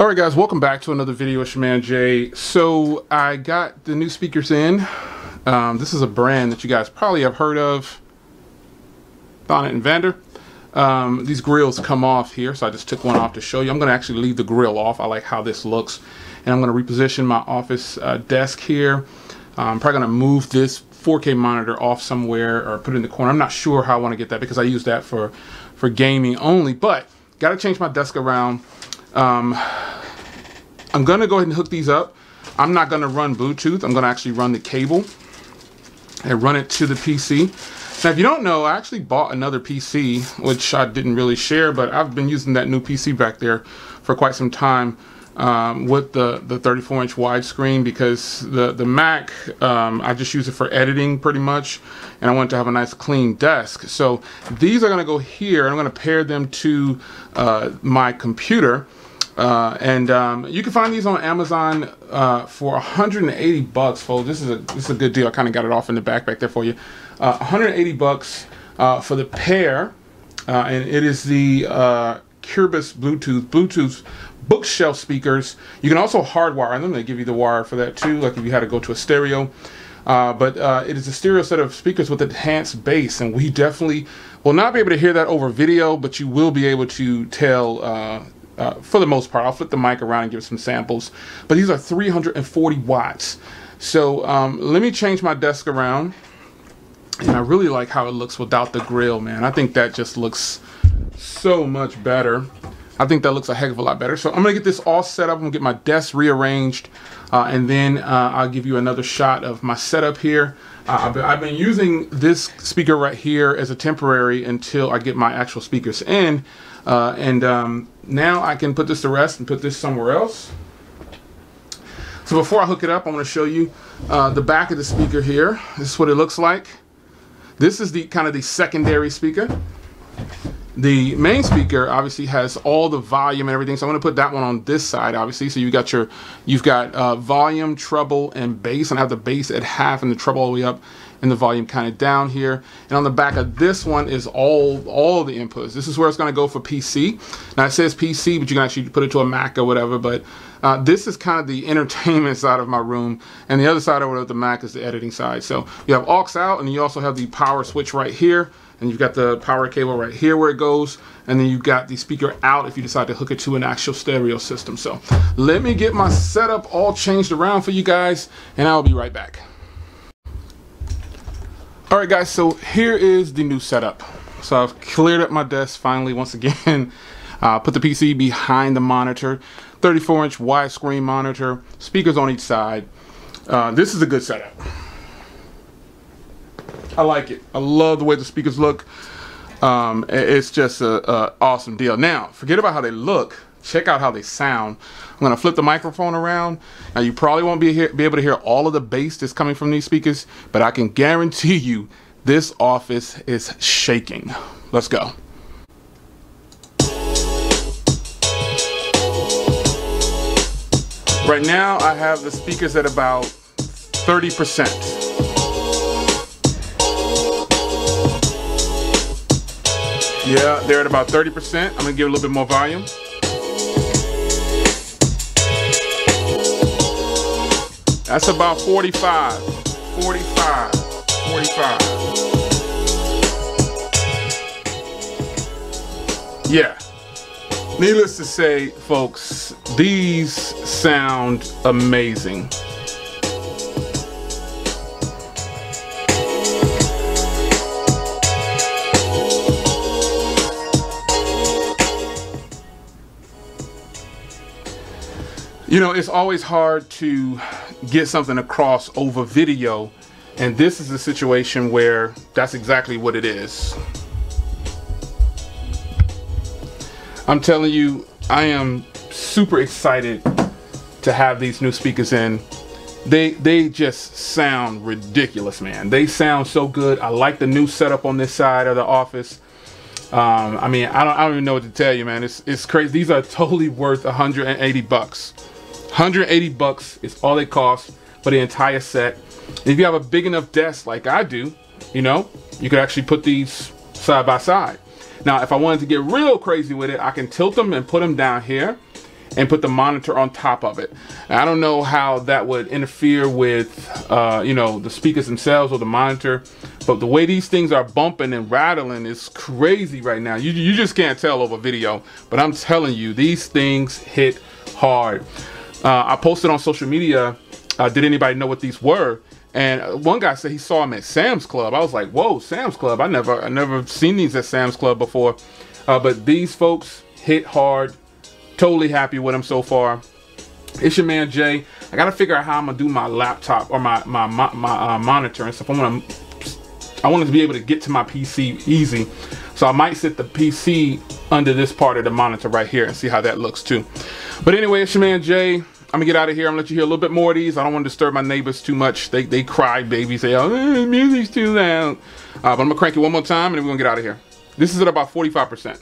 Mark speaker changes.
Speaker 1: Alright guys, welcome back to another video. It's your man Jay. So I got the new speakers in. This is a brand that you guys probably have heard of, Thonet and Vander. These grills come off here, so I just took one off to show you. I'm going to actually leave the grill off. I like how this looks. And I'm going to reposition my office desk here. I'm probably going to move this 4K monitor off somewhere or put it in the corner. I'm not sure how I want to get that because I use that for gaming only, but got to change my desk around. I'm gonna go ahead and hook these up. I'm not gonna run Bluetooth. I'm gonna actually run the cable and run it to the PC. Now, if you don't know, I actually bought another PC, which I didn't really share, but I've been using that new PC back there for quite some time with the 34-inch widescreen, because the Mac, I just use it for editing pretty much, and I want to have a nice clean desk. So these are going to go here, and I'm going to pair them to my computer. You can find these on Amazon for 180 bucks, folks. This is a good deal. I kind of got it off in the back there for you. 180 bucks for the pair, and it is the Kurbis Bluetooth bookshelf speakers. You can also hardwire them. They give you the wire for that too, like if you had to go to a stereo. But it is a stereo set of speakers with enhanced bass, and we definitely will not be able to hear that over video, but you will be able to tell for the most part. I'll flip the mic around and give some samples, but these are 340 watts. So let me change my desk around, and I really like how it looks without the grill, man. I think that just looks so much better. I think that looks a heck of a lot better. So I'm gonna get this all set up. I'm gonna get my desk rearranged, and then I'll give you another shot of my setup here. I've been using this speaker right here as a temporary until I get my actual speakers in. Now I can put this to rest and put this somewhere else. So before I hook it up, I want to show you the back of the speaker here. This is what it looks like. This is the kind of the secondary speaker. The main speaker obviously has all the volume and everything, so I'm going to put that one on this side, obviously. So you've got volume, treble, and bass, and I have the bass at half and the treble all the way up, and the volume kind of down here. And on the back of this one is all the inputs. This is where it's going to go for PC. Now it says PC, but you can actually put it to a Mac or whatever. But this is kind of the entertainment side of my room, and the other side over the Mac is the editing side. So you have aux out, and you also have the power switch right here. And you've got the power cable right here where it goes, and then you've got the speaker out if you decide to hook it to an actual stereo system. So let me get my setup all changed around for you guys, and I'll be right back. All right guys, so here is the new setup. So I've cleared up my desk finally once again. Put the PC behind the monitor, 34-inch widescreen monitor, speakers on each side. This is a good setup. I like it. I love the way the speakers look. It's just a awesome deal. Now, forget about how they look. Check out how they sound. I'm going to flip the microphone around. Now, you probably won't be able to hear all of the bass that's coming from these speakers, but I can guarantee you this office is shaking. Let's go. Right now, I have the speakers at about 30%. Yeah, they're at about 30%. I'm gonna give it a little bit more volume. That's about 45. Yeah. Needless to say, folks, these sound amazing. You know, it's always hard to get something across over video, and this is a situation where that's exactly what it is. I'm telling you, I am super excited to have these new speakers in. They just sound ridiculous, man. They sound so good. I like the new setup on this side of the office. I mean, I don't even know what to tell you, man. It's crazy. These are totally worth 180 bucks. 180 bucks is all they cost for the entire set. And if you have a big enough desk like I do, you know, you could actually put these side by side. Now, if I wanted to get real crazy with it, I can tilt them and put them down here. and put the monitor on top of it. And I don't know how that would interfere with, you know, the speakers themselves or the monitor, but the way these things are bumping and rattling is crazy right now. You just can't tell over video, but I'm telling you, these things hit hard. I posted on social media, did anybody know what these were? And one guy said he saw them at Sam's Club. I was like, whoa, Sam's Club. I never seen these at Sam's Club before. But these folks hit hard. Totally happy with them so far. It's your man Jay. I gotta figure out how I'm gonna do my laptop or my monitor and stuff. I want to be able to get to my PC easy. So I might sit the PC under this part of the monitor right here and see how that looks too. But anyway, it's your man Jay. I'm gonna get out of here. I'm gonna let you hear a little bit more of these. I don't want to disturb my neighbors too much. They cry, baby, say, oh, music's too loud. But I'm gonna crank it one more time and then we're gonna get out of here. This is at about 45%.